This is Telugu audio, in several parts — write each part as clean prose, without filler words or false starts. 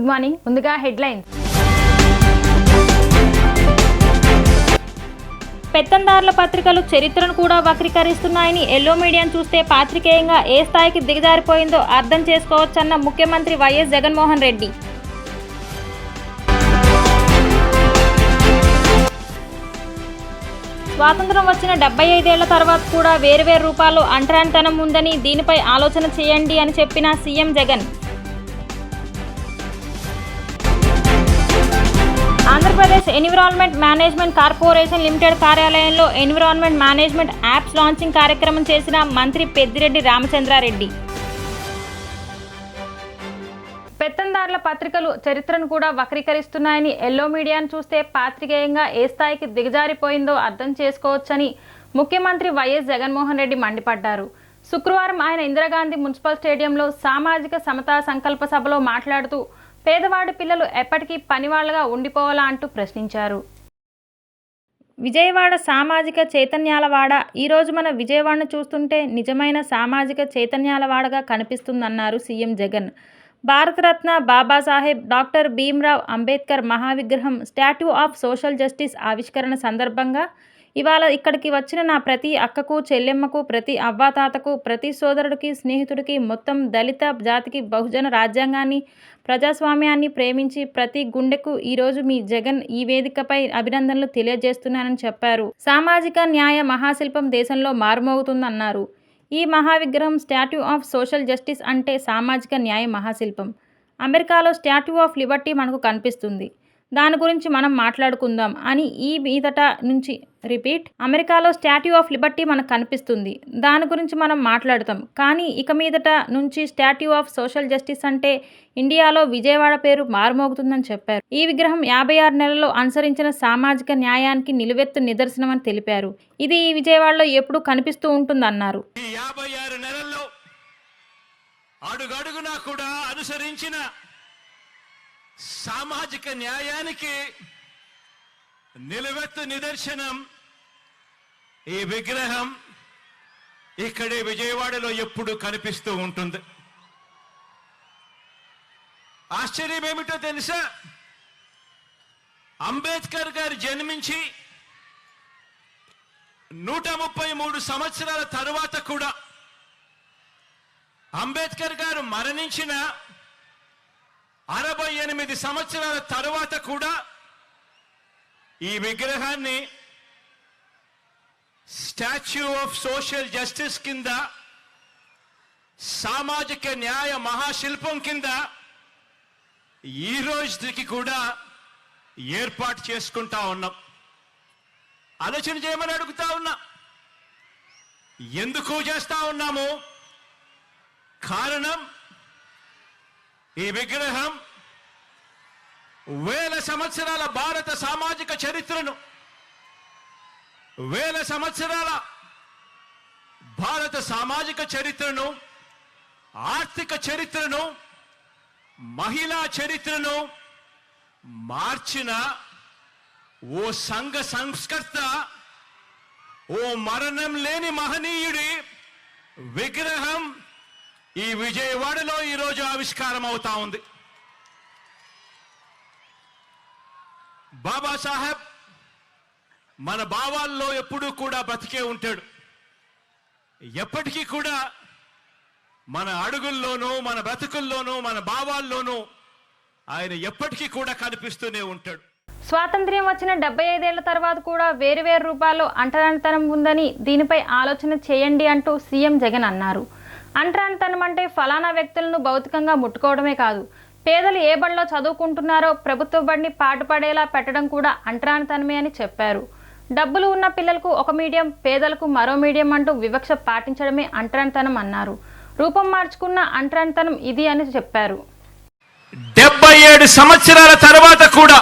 Good morning. ముందుగా హెడ్లైన్స్. పెత్తందారుల పత్రికలు చరిత్రను కూడా వక్రీకరిస్తున్నాయని ఎల్లో మీడియాను చూస్తే పాత్రికేయంగా ఏ స్థాయికి దిగజారిపోయిందో అర్థం చేసుకోవచ్చన్న ముఖ్యమంత్రి వైఎస్ జగన్మోహన్ రెడ్డి. స్వాతంత్రం వచ్చిన 75 ఏళ్ల తర్వాత కూడా వేర్వేరు రూపాల్లో అంటరానితనం ఉందని, దీనిపై ఆలోచన చేయండి అని చెప్పిన CM Jagan. Andhra Pradesh environment management corporation limited కార్యాలయంలో ఎన్విరాన్మెంట్ మేనేజ్మెంట్ యాప్స్ లాంచింగ్ కార్యక్రమం చేసిన మంత్రి పెద్దిరెడ్డి రామచంద్రారెడ్డి. పెత్తందారుల పత్రికలు చరిత్రను కూడా వక్రీకరిస్తున్నాయని ఎల్లో మీడియాను చూస్తే పాత్రికేయంగా ఏ స్థాయికి దిగజారిపోయిందో అర్థం చేసుకోవచ్చని ముఖ్యమంత్రి వైఎస్ జగన్మోహన్ రెడ్డి మండిపడ్డారు. శుక్రవారం ఆయన ఇందిరాగాంధీ మున్సిపల్ స్టేడియంలో సామాజిక సమతా సంకల్ప సభలో మాట్లాడుతూ పేదవాడి పిల్లలు ఎప్పటికీ పనివాళ్లుగా ఉండిపోవాలా అంటూ ప్రశ్నించారు. విజయవాడ సామాజిక చైతన్యాలవాడ. ఈరోజు మన విజయవాడను చూస్తుంటే నిజమైన సామాజిక చైతన్యాలవాడగా కనిపిస్తుందన్నారు సీఎం జగన్. భారతరత్న బాబాసాహెబ్ డాక్టర్ భీమ్రావ్ అంబేద్కర్ మహావిగ్రహం స్టాట్యూ ఆఫ్ సోషల్ జస్టిస్ ఆవిష్కరణ సందర్భంగా ఇవాళ ఇక్కడికి వచ్చిన నా ప్రతి అక్కకు, చెల్లెమ్మకు, ప్రతి అవ్వాతాతకు, ప్రతి సోదరుడికి, స్నేహితుడికి, మొత్తం దళిత జాతికి బహుజన రాజ్యాంగాన్ని, ప్రజాస్వామ్యాన్ని ప్రేమించి ప్రతి గుండెకు ఈరోజు మీ జగన్ ఈ వేదికపై అభినందనలు తెలియజేస్తున్నానని చెప్పారు. సామాజిక న్యాయ మహాశిల్పం దేశంలో మారుమోగుతుందన్నారు. ఈ మహావిగ్రహం స్టాట్యూ ఆఫ్ సోషల్ జస్టిస్ అంటే సామాజిక న్యాయ మహాశిల్పం. అమెరికాలో స్టాట్యూ ఆఫ్ లిబర్టీ మనకు కనిపిస్తుంది, దాని గురించి మనం మాట్లాడుకుందాం అని ఈ మీదట నుంచి అమెరికాలో స్టాట్యూ ఆఫ్ లిబర్టీ మనకు కనిపిస్తుంది, దాని గురించి మనం మాట్లాడతాం. కానీ ఇక మీదట నుంచి స్టాట్యూ ఆఫ్ సోషల్ జస్టిస్ అంటే ఇండియాలో విజయవాడ పేరు మారుమోగుతుందని చెప్పారు. ఈ విగ్రహం 56 నెలల్లో అనుసరించిన సామాజిక న్యాయానికి నిలువెత్తు నిదర్శనమని తెలిపారు. ఇది ఈ విజయవాడలో ఎప్పుడూ కనిపిస్తూ ఉంటుందన్నారు. 56 నెలల్లో అడుగడుగునా కూడా అనుసరించిన సామాజిక న్యాయానికి నిలువెత్తు నిదర్శనం ఈ విగ్రహం ఇక్కడే విజయవాడలో ఎప్పుడు కనిపిస్తూ ఉంటుంది. ఆశ్చర్యం ఏమిటో తెలుసా? అంబేద్కర్ గారు జన్మించి 133 సంవత్సరాల తరువాత కూడా, అంబేద్కర్ గారు మరణించిన 68 సంవత్సరాల తరువాత కూడా ఈ విగ్రహాన్ని స్టాచ్యూ ఆఫ్ సోషల్ జస్టిస్ కింద, సామాజిక న్యాయ మహాశిల్పం కింద ఈ రోజుకి కూడా ఏర్పాటు చేసుకుంటా ఉన్నాం. ఆలోచన చేయమని అడుగుతా ఉన్నా. ఎందుకు చేస్తా ఉన్నాము? కారణం, ఈ విగ్రహం వేల సంవత్సరాల భారత సామాజిక చరిత్రను, వేల సంవత్సరాల భారత సామాజిక చరిత్రను, ఆర్థిక చరిత్రను, మహిళా చరిత్రను మార్చిన ఓ సంఘ సంస్కర్త, ఓ మరణం లేని మహనీయుడి విగ్రహం ఈ విజయవాడలో ఈరోజు ఆవిష్కారం అవుతా ఉంది. బాబాసాహెబ్ మన భావాల్లో ఎప్పుడూ కూడా బ్రతికే ఉంటాడు. ఎప్పటికీ కూడా మన అడుగుల్లోనూ, మన బ్రతుకుల్లోనూ, మన భావాల్లోనూ ఆయన ఎప్పటికీ కూడా కనిపిస్తూనే ఉంటాడు. స్వాతంత్ర్యం వచ్చిన 75 ఏళ్ల తర్వాత కూడా వేరువేరు రూపాల్లో అంటరానితనం ఉందని, దీనిపై ఆలోచన చేయండి అంటూ సీఎం జగన్ అన్నారు. అంటరానితనం అంటే ఫలానా వ్యక్తులను భౌతికంగా ముట్టుకోవడమే కాదు, పేదలు ఏ బడిలో చదువుకుంటున్నారో ప్రభుత్వ బడిని పాటుపడేలా పెట్టడం కూడా అంటరానితనమే అని చెప్పారు. డబ్బులు ఉన్న పిల్లలకు ఒక మీడియం, పేదలకు మరో మీడియం అంటూ వివక్ష పాటించడమే అంటరానితనం అన్నారు. రూపం మార్చుకున్న అంటరానితనం ఇది అని చెప్పారు. 77 సంవత్సరాల తర్వాత కూడా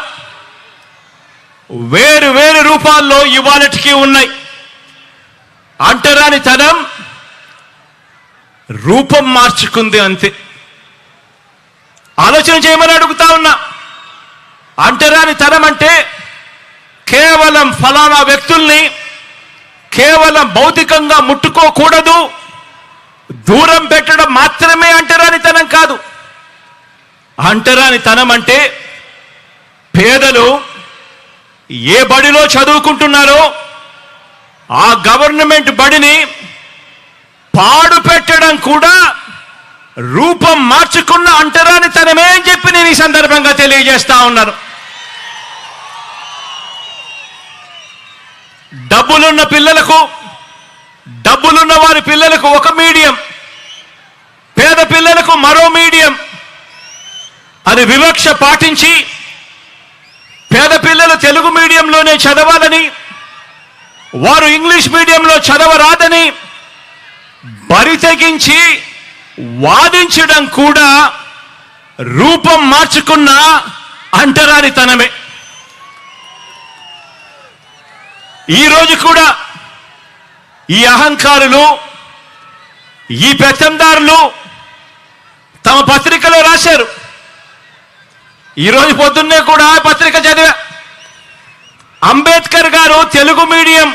వేరు వేరు రూపాల్లో ఇవాళటికి ఉన్నాయి. అంటరానితనం రూపం మార్చుకుంది అంతే. ఆలోచన చేయమని అడుగుతా ఉన్నా. అంటరానితనం అంటే కేవలం ఫలానా వ్యక్తుల్ని కేవలం భౌతికంగా ముట్టుకోకూడదు, దూరం పెట్టడం మాత్రమే అంటరానితనం కాదు. అంటరానితనం అంటే పేదలు ఏ బడిలో చదువుకుంటున్నారో ఆ గవర్నమెంట్ బడిని పాడు పెట్టడం కూడా రూపం మార్చుకున్న అంటరానితనమే అని చెప్పి నేను ఈ సందర్భంగా తెలియజేస్తా ఉన్నాను. డబ్బులున్న పిల్లలకు, డబ్బులున్న వారి పిల్లలకు ఒక మీడియం, పేద పిల్లలకు మరో మీడియం అని వివక్ష పాటించి పేద పిల్లలు తెలుగు మీడియంలోనే చదవాలని, వారు ఇంగ్లీష్ మీడియంలో చదవరాదని బరి తెగించి వాదించడం కూడా రూపం మార్చుకున్న అంటరానితనమే. ఈరోజు కూడా ఈ అహంకారులు, ఈ పెత్తందారులు తమ పత్రికలో రాశారు. ఈరోజు పొద్దున్నే కూడా పత్రిక చదివా. అంబేద్కర్ గారు తెలుగు మీడియం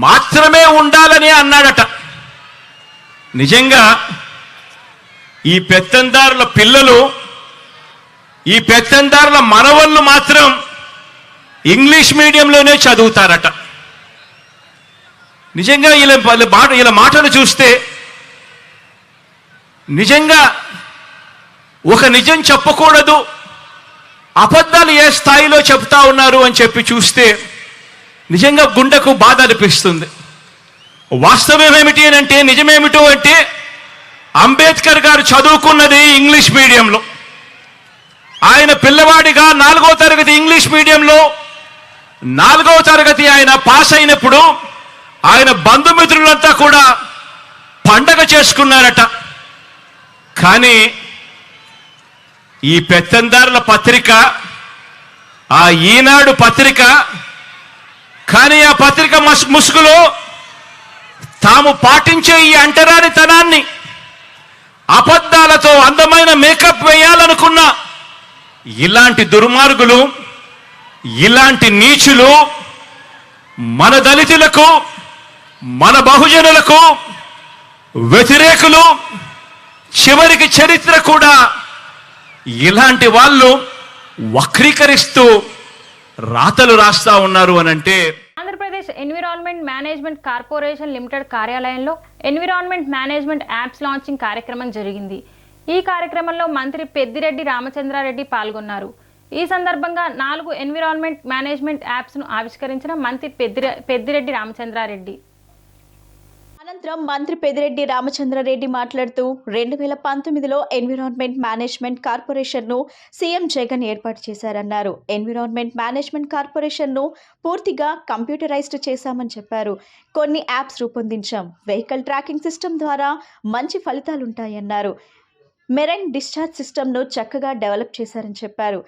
మాత్రమే ఉండాలని అన్నాడట. నిజంగా ఈ పెత్తందారుల పిల్లలు, ఈ పెత్తందారుల మనవళ్ళు మాత్రం ఇంగ్లీష్ మీడియంలోనే చదువుతారట. నిజంగా ఇలా మాటలు చూస్తే నిజంగా ఒక నిజం చెప్పకూడదు, అబద్ధాలు ఏ స్థాయిలో చెప్తా ఉన్నారు అని చెప్పి చూస్తే నిజంగా గుండెకు బాధ అనిపిస్తుంది. వాస్తవం ఏమిటి అని అంటే, నిజమేమిటో అంటే, అంబేద్కర్ గారు చదువుకున్నది ఇంగ్లీష్ మీడియంలో. ఆయన పిల్లవాడిగా 4వ తరగతి ఇంగ్లీష్ మీడియంలో 4వ తరగతి ఆయన పాస్ అయినప్పుడు ఆయన బంధుమిత్రులంతా కూడా పండగ చేసుకున్నారట. కానీ ఈ పెత్తందారుల పత్రిక, ఆ ఈనాడు పత్రిక, కానీ ఆ పత్రిక ముసుగులో తాము పాటించే ఈ అంటరానితనాన్ని, అబద్ధాలతో అందమైన మేకప్ వేయాలనుకున్న ఇలాంటి దుర్మార్గులు, ఇలాంటి నీచులు మన దళితులకు, మన బహుజనులకు వ్యతిరేకులు, చివరికి చరిత్ర కూడా ఇలాంటి వాళ్ళు వక్రీకరిస్తూ రాతలు రాస్తా ఉన్నారు అనంటే, Andhra Pradesh environment management corporation limited కార్యాలయంలో ఎన్విరాన్మెంట్ మేనేజ్మెంట్ యాప్స్ లాంచింగ్ కార్యక్రమం జరిగింది. ఈ కార్యక్రమంలో మంత్రి పెద్దిరెడ్డి రామచంద్రారెడ్డి పాల్గొన్నారు. ఈ సందర్భంగా 4 ఎన్విరాన్మెంట్ మేనేజ్మెంట్ యాప్స్ను ఆవిష్కరించిన మంత్రి పెద్దిరెడ్డి రామచంద్రారెడ్డి. అనంతరం మంత్రి పెద్దిరెడ్డి రామచంద్రారెడ్డి మాట్లాడుతూ 2019లో ఎన్విరాన్మెంట్ మేనేజ్మెంట్ కార్పొరేషన్ను సీఎం జగన్ ఏర్పాటు చేశారన్నారు. ఎన్విరాన్మెంట్ మేనేజ్మెంట్ కార్పొరేషన్ను పూర్తిగా కంప్యూటరైజ్డ్ చేశామని చెప్పారు. కొన్ని యాప్స్ రూపొందించాం. వెహికల్ ట్రాకింగ్ సిస్టమ్ ద్వారా మంచి ఫలితాలుంటాయన్నారు. మెరైన్ డిశ్చార్జ్ సిస్టమ్ను చక్కగా డెవలప్ చేశారని చెప్పారు.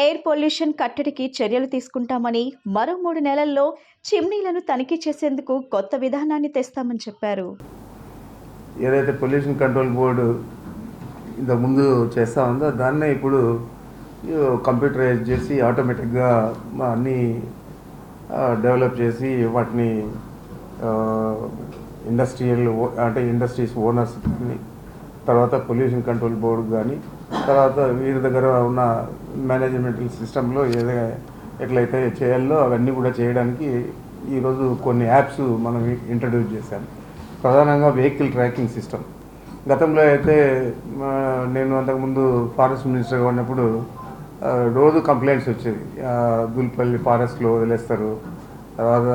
ఎయిర్ పొల్యూషన్ కట్టడికి చర్యలు తీసుకుంటామని, మరో 3 నెలల్లో చిమ్నీలను తనిఖీ చేసేందుకు కొత్త విధానాన్ని తెస్తామని చెప్పారు. ఏదైతే పొల్యూషన్ కంట్రోల్ బోర్డు ఇంతకుముందు చేస్తూ ఉందో దాన్నే ఇప్పుడు కంప్యూటరైజ్ చేసి ఆటోమేటిక్గా అన్నీ డెవలప్ చేసి వాటిని ఇండస్ట్రీస్ ఓనర్స్ కానీ, తర్వాత పొల్యూషన్ కంట్రోల్ బోర్డు కానీ, తర్వాత వీరి దగ్గర ఉన్న మేనేజ్మెంటల్ సిస్టంలో ఎట్లయితే చేయాలో అవన్నీ కూడా చేయడానికి ఈరోజు కొన్ని యాప్స్ మనం ఇంట్రడ్యూస్ చేశాం. ప్రధానంగా వెహికల్ ట్రాకింగ్ సిస్టమ్. గతంలో అయితే నేను అంతకుముందు ఫారెస్ట్ మినిస్టర్గా ఉన్నప్పుడు రోజు కంప్లైంట్స్ వచ్చేది. దుల్పల్లి ఫారెస్ట్లో వదిలేస్తారు, తర్వాత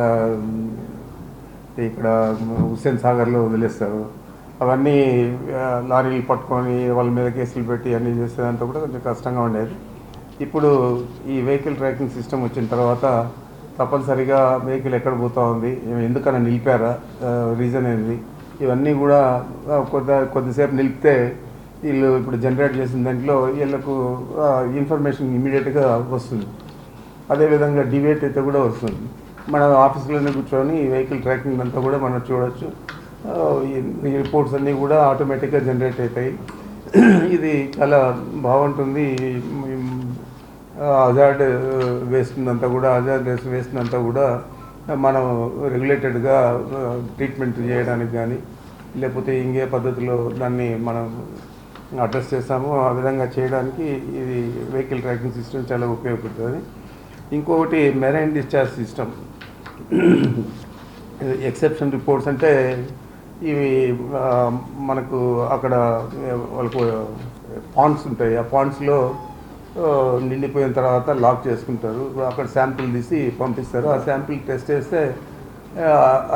ఇక్కడ హుస్సేన్ సాగర్లో వదిలేస్తారు. అవన్నీ లారీలు పట్టుకొని వాళ్ళ మీద కేసులు పెట్టి అన్నీ చేసేదంతా కూడా కొంచెం కష్టంగా ఉండేది. ఇప్పుడు ఈ వెహికల్ ట్రాకింగ్ సిస్టమ్ వచ్చిన తర్వాత తప్పనిసరిగా వెహికల్ ఎక్కడ పోతూ ఉంది, ఎందుకన్నా నిలిపారా, రీజన్ ఏంది, ఇవన్నీ కూడా కొద్దిసేపు నిలిపితే వీళ్ళు ఇప్పుడు జనరేట్ చేసిన దాంట్లో వీళ్ళకు ఇన్ఫర్మేషన్ ఇమీడియట్గా వస్తుంది. అదేవిధంగా డివేట్ అయితే కూడా వస్తుంది. మన ఆఫీస్లోనే కూర్చొని ఈ వెహికల్ ట్రాకింగ్ అంతా కూడా మనం చూడవచ్చు. ఈ రిపోర్ట్స్ అన్నీ కూడా ఆటోమేటిక్గా జనరేట్ అవుతాయి. ఇది చాలా బాగుంటుంది. హజార్డ్ వేస్ట్నంతా కూడా మనం రెగ్యులేటెడ్గా ట్రీట్మెంట్ చేయడానికి కానీ, లేకపోతే ఇంకే పద్ధతిలో దాన్ని మనం అడ్రస్ చేస్తామో ఆ విధంగా చేయడానికి ఇది వెహికల్ ట్రాకింగ్ సిస్టమ్ చాలా ఉపయోగపడుతుంది. ఇంకొకటి marine discharge system. Exception reports అంటే ఇవి మనకు అక్కడ వాళ్ళకు పాండ్స్ ఉంటాయి. ఆ పాండ్స్లో నిండిపోయిన తర్వాత లాక్ చేసుకుంటారు. అక్కడ శాంపిల్ తీసి పంపిస్తారు. ఆ శాంపిల్ టెస్ట్ చేస్తే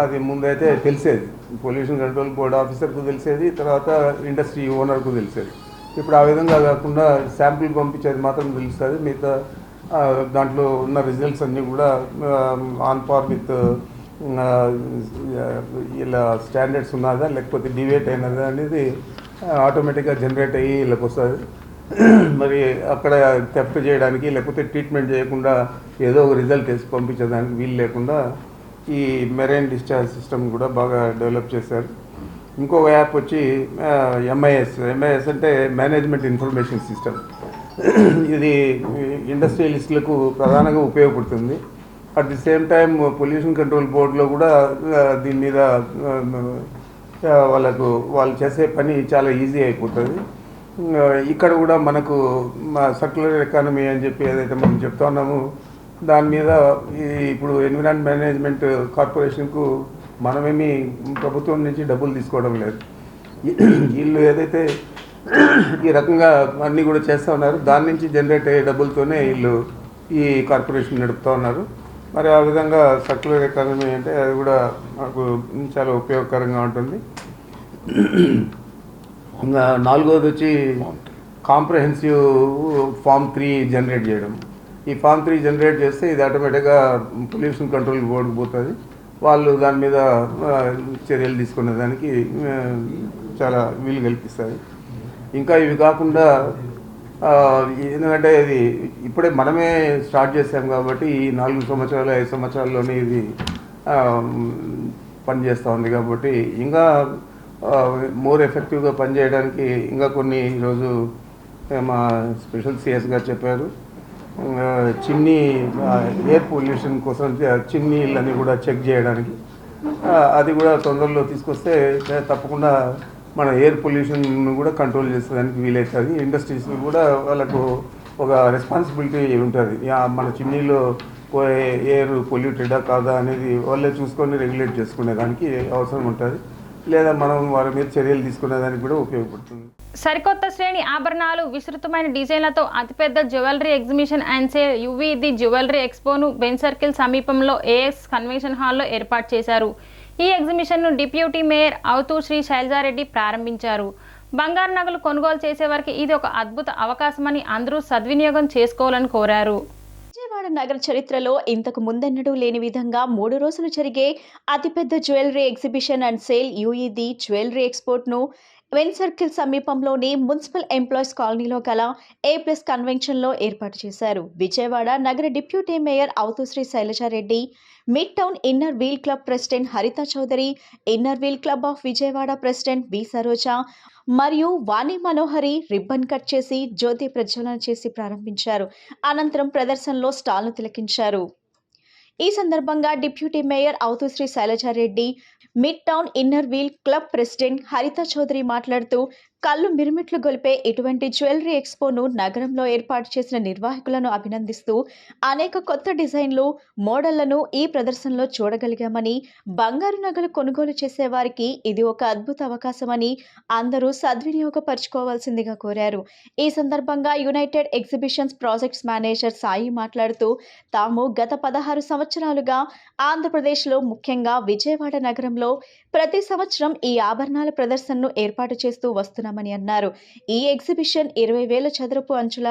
అది ముందైతే తెలిసేది, పొల్యూషన్ కంట్రోల్ బోర్డ్ ఆఫీసర్కు తెలిసేది, తర్వాత ఇండస్ట్రీ ఓనర్కు తెలిసేది. ఇప్పుడు ఆ విధంగా కాకుండా శాంపిల్ పంపించేది మాత్రం తెలుస్తుంది. మిగతా దాంట్లో ఉన్న రిజల్ట్స్ అన్నీ కూడా ఆన్ పార్ విత్ ఇలా స్టాండర్డ్స్ ఉన్నదా లేకపోతే డివేట్ అయినదా అనేది ఆటోమేటిక్గా జనరేట్ అయ్యి వీళ్ళకి వస్తుంది. మరి అక్కడ థెఫ్ట్ చేయడానికి లేకపోతే ట్రీట్మెంట్ చేయకుండా ఏదో ఒక రిజల్ట్ వేసి పంపించేదానికి వీలు లేకుండా ఈ మెరైన్ డిశ్చార్జ్ సిస్టమ్ కూడా బాగా డెవలప్ చేశారు. ఇంకొక యాప్ వచ్చి ఎంఐఎస్ అంటే మేనేజ్మెంట్ ఇన్ఫర్మేషన్ సిస్టమ్. ఇది ఇండస్ట్రియలిస్టులకు ప్రధానంగా ఉపయోగపడుతుంది. At the same time pollution control బోర్డులో కూడా దీని మీద వాళ్ళు చేసే పని చాలా ఈజీ అయిపోతుంది. ఇక్కడ కూడా మనకు సర్క్యులర్ ఎకానమీ అని చెప్పి ఏదైతే మనం చెప్తా ఉన్నామో దాని మీద ఇప్పుడు ఎన్విరాన్మెంట్ మేనేజ్మెంట్ కార్పొరేషన్కు మనమేమి ప్రభుత్వం నుంచి డబ్బులు తీసుకోవడం లేదు. వీళ్ళు ఏదైతే ఈ రకంగా అన్నీ కూడా చేస్తూ ఉన్నారు, దాని నుంచి జనరేట్ అయ్యే డబ్బులతోనే వీళ్ళు ఈ కార్పొరేషన్ నడుపుతూ ఉన్నారు. మరి ఆ విధంగా సర్క్యులర్ ఎకానమీ అంటే అది కూడా మనకు చాలా ఉపయోగకరంగా ఉంటుంది. నాలుగోది వచ్చి కాంప్రహెన్సివ్ ఫామ్ 3 జనరేట్ చేయడం. ఈ ఫామ్ 3 జనరేట్ చేస్తే ఇది ఆటోమేటిక్గా పొల్యూషన్ కంట్రోల్ బోర్డుకు పోతుంది. వాళ్ళు దాని మీద చర్యలు తీసుకునే దానికి చాలా వీలు కల్పిస్తుంది. ఇంకా ఇవి కాకుండా ఎందుకంటే ఇది ఇప్పుడే మనమే స్టార్ట్ చేసాం కాబట్టి ఈ 4 సంవత్సరాలు 5 సంవత్సరాల్లోనే ఇది పనిచేస్తూ ఉంది. కాబట్టి ఇంకా మోర్ ఎఫెక్టివ్గా పనిచేయడానికి ఇంకా కొన్ని ఈరోజు మా స్పెషల్ సిఎస్ గారు చెప్పారు, చిమ్నీ ఎయిర్ పొల్యూషన్ కోసం చిమ్నీలని కూడా చెక్ చేయడానికి. అది కూడా తొందరలో తీసుకొస్తే తప్పకుండా మన ఎయిర్ పొల్యూషన్ కూడా కంట్రోల్ చేసేదానికి వీలవుతుంది. ఇండస్ట్రీస్ కూడా వాళ్ళకు ఒక రెస్పాన్సిబిలిటీ ఉంటుంది. మన చిమ్నీలో ఎయిర్ పొల్యూటెడా కాదా అనేది వాళ్ళే చూసుకొని రెగ్యులేట్ చేసుకునేదానికి అవసరం ఉంటుంది. లేదా మనం వారి మీద చర్యలు తీసుకునేదానికి కూడా ఉపయోగపడుతుంది. సరికొత్త శ్రేణి ఆభరణాలు, విస్తృతమైన డిజైన్లతో అతిపెద్ద jewellery exhibition and sale UV the jewellery ఎక్స్పోను బెంజ్ సర్కిల్ సమీపంలో ఏఎస్ కన్వెన్షన్ హాల్లో ఏర్పాటు చేశారు. ఈ ఎగ్జిబిషన్ను డిప్యూటీ మేయర్ అవుతూ శ్రీ శైలజారెడ్డి ప్రారంభించారు. బంగారు నగలు కొనుగోలు చేసేవారికి ఇది ఒక అద్భుత అవకాశమని అందరూ సద్వినియోగం చేసుకోవాలని కోరారు. విజయవాడ నగర చరిత్రలో ఇంతకు ముందెన్నడూ లేని విధంగా 3 రోజులు జరిగే అతిపెద్ద jewellery exhibition and sale UE the jewellery ఎక్స్పోర్ట్ను బెంజ్ సర్కిల్ సమీపంలోని మున్సిపల్ ఎంప్లాయీస్ కాలనీలో గల A+ కన్వెన్షన్లో ఏర్పాటు చేశారు. విజయవాడ నగర డిప్యూటీ మేయర్ అవుతూ Shri Shailaja Reddy, mid town inner wheel club president Haritha Chowdary, inner wheel club of Vijayawada president B Saroja మరియు వాణి మనోహరి రిబ్బన్ కట్ చేసి జ్యోతి ప్రజ్వలన చేసి ప్రారంభించారు. అనంతరం ప్రదర్శనలో స్టాల్ను తిలకించారు. ఈ సందర్భంగా డిప్యూటీ మేయర్ అవుతూ Shri Shailaja Reddy, mid town inner wheel club president Haritha Chowdary మాట్లాడుతూ కళ్ళు మిరుమిట్లు గొలిపే ఇటువంటి జ్యువెలరీ ఎక్స్పోను నగరంలో ఏర్పాటు చేసిన నిర్వాహకులను అభినందిస్తూ అనేక కొత్త డిజైన్లు, మోడళ్లను ఈ ప్రదర్శనలో చూడగలిగామని, బంగారు నగలు కొనుగోలు చేసేవారికి ఇది ఒక అద్భుత అవకాశమని అందరూ సద్వినియోగపరచుకోవాల్సిందిగా కోరారు. ఈ సందర్భంగా United exhibitions projects manager Sai మాట్లాడుతూ తాము గత 16 సంవత్సరాలుగా ఆంధ్రప్రదేశ్లో ముఖ్యంగా విజయవాడ నగరంలో ప్రతి సంవత్సరం ఈ ఆభరణాల ప్రదర్శనను ఏర్పాటు చేస్తూ వస్తున్నామని అన్నారు. ఈ ఎగ్జిబిషన్ 20,000 చదరపు అంచుల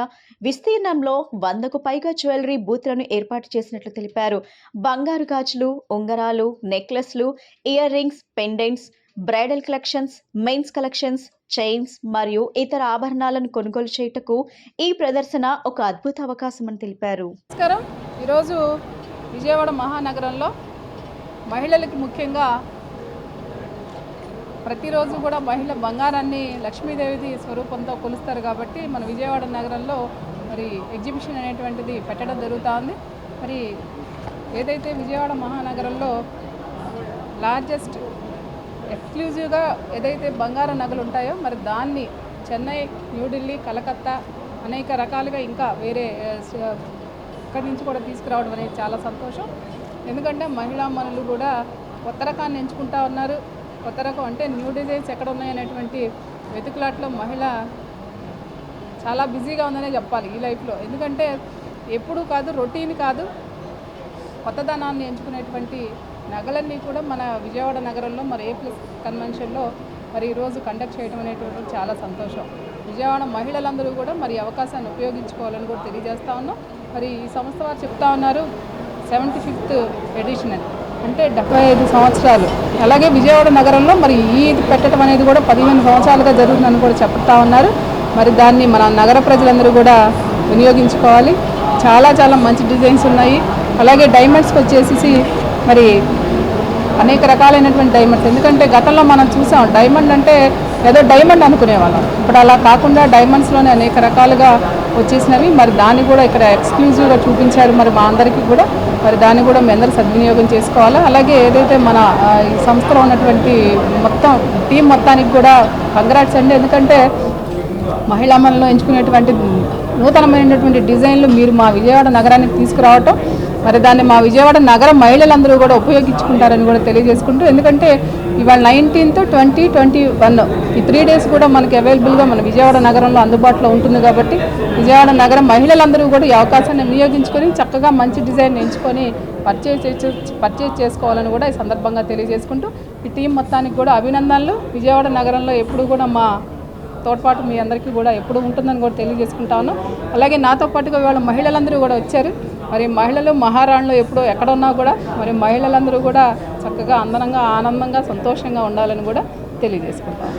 విస్తీర్ణంలో 100కు పైగా జ్యువెలరీ బూత్లను ఏర్పాటు చేసినట్లు తెలిపారు. బంగారు గాజులు, ఉంగరాలు, నెక్లెస్లు, ear rings, pendants, bridal collections, men's collections, chains మరియు ఇతర ఆభరణాలను కొనుగోలు చేయుటకు ఈ ప్రదర్శన ఒక అద్భుత అవకాశమని తెలిపారు. నమస్కారం. ఈరోజు విజయవాడ మహానగరంలో మహిళలకి ముఖ్యంగా ప్రతిరోజు కూడా మహిళ బంగారాన్ని లక్ష్మీదేవి స్వరూపంతో కొలుస్తారు. కాబట్టి మన విజయవాడ నగరంలో మరి ఎగ్జిబిషన్ అనేటువంటిది పెట్టడం జరుగుతూ ఉంది. మరి ఏదైతే విజయవాడ మహానగరంలో లార్జెస్ట్ ఎక్స్క్లూజివ్గా ఏదైతే బంగారం నగలు ఉంటాయో మరి దాన్ని చెన్నై, న్యూఢిల్లీ, కలకత్తా అనేక రకాలుగా ఇంకా వేరే ఇక్కడి నుంచి కూడా తీసుకురావడం అనేది చాలా సంతోషం. ఎందుకంటే మహిళా మనులు కూడా కొత్త రకాన్ని ఎంచుకుంటా ఉన్నారు. కొత్త రకం అంటే న్యూ డిజైన్స్ ఎక్కడ ఉన్నాయనేటువంటి వెతుకులాట్లో మహిళ చాలా బిజీగా ఉందనే చెప్పాలి ఈ లైఫ్లో. ఎందుకంటే ఎప్పుడు కాదు, రొటీన్ కాదు, కొత్తదనాన్ని ఎంచుకునేటువంటి నగలన్నీ కూడా మన విజయవాడ నగరంలో మరి A+ కన్వెన్షన్లో మరి ఈరోజు కండక్ట్ చేయడం అనేటువంటి చాలా సంతోషం. విజయవాడ మహిళలందరూ కూడా మరి అవకాశాన్ని ఉపయోగించుకోవాలని కూడా తెలియజేస్తూ ఉన్నాం. మరి ఈ సంస్థ వారు చెప్తా ఉన్నారు 75th ఎడిషన్ అని, అంటే 75 సంవత్సరాలు. అలాగే విజయవాడ నగరంలో మరి ఇది పెట్టడం అనేది కూడా 15 సంవత్సరాలుగా జరుగుతుందని కూడా చెప్తా ఉన్నారు. మరి దాన్ని మన నగర ప్రజలందరూ కూడా వినియోగించుకోవాలి. చాలా చాలా మంచి డిజైన్స్ ఉన్నాయి. అలాగే డైమండ్స్కి వచ్చేసి మరి అనేక రకాలైనటువంటి డైమండ్స్. ఎందుకంటే గతంలో మనం చూసాం డైమండ్ అంటే ఏదో డైమండ్ అనుకునేవాళ్ళం. ఇప్పుడు అలా కాకుండా డైమండ్స్లోనే అనేక రకాలుగా వచ్చేసినవి. మరి దాన్ని కూడా ఇక్కడ ఎక్స్క్లూజివ్గా చూపించారు మరి మా అందరికీ కూడా. మరి దాన్ని కూడా మీ అందరూ సద్వినియోగం చేసుకోవాలి. అలాగే ఏదైతే మన ఈ సంస్థలో ఉన్నటువంటి మొత్తం టీం మొత్తానికి కూడా కంగ్రాట్స్ అండి. ఎందుకంటే మహిళా మనలో ఎంచుకునేటువంటి నూతనమైనటువంటి డిజైన్లు మీరు మా విజయవాడ నగరానికి తీసుకురావటం, మరి దాన్ని మా విజయవాడ నగర మహిళలందరూ కూడా ఉపయోగించుకుంటారని కూడా తెలియజేసుకుంటూ, ఎందుకంటే ఇవాళ 19th, 20, 21 ఈ 3 days కూడా మనకి అవైలబుల్గా మన విజయవాడ నగరంలో అందుబాటులో ఉంటుంది. కాబట్టి విజయవాడ నగర మహిళలందరూ కూడా ఈ అవకాశాన్ని వినియోగించుకొని చక్కగా మంచి డిజైన్ ఎంచుకొని పర్చేజ్ చేసుకోవాలని కూడా ఈ సందర్భంగా తెలియజేసుకుంటూ, ఈ టీం మొత్తానికి కూడా అభినందనలు. విజయవాడ నగరంలో ఎప్పుడు కూడా మా తోడ్పాటు మీ అందరికీ కూడా ఎప్పుడు ఉంటుందని కూడా తెలియజేసుకుంటా ఉన్నాం. అలాగే నాతో పాటుగా ఇవాళ మహిళలందరూ కూడా వచ్చారు. మరి మహిళలు మహారాణులు ఎప్పుడో ఎక్కడ ఉన్నా కూడా మరి మహిళలందరూ కూడా చక్కగా అందంగా, ఆనందంగా, సంతోషంగా ఉండాలని కూడా తెలియజేసుకుంటాం.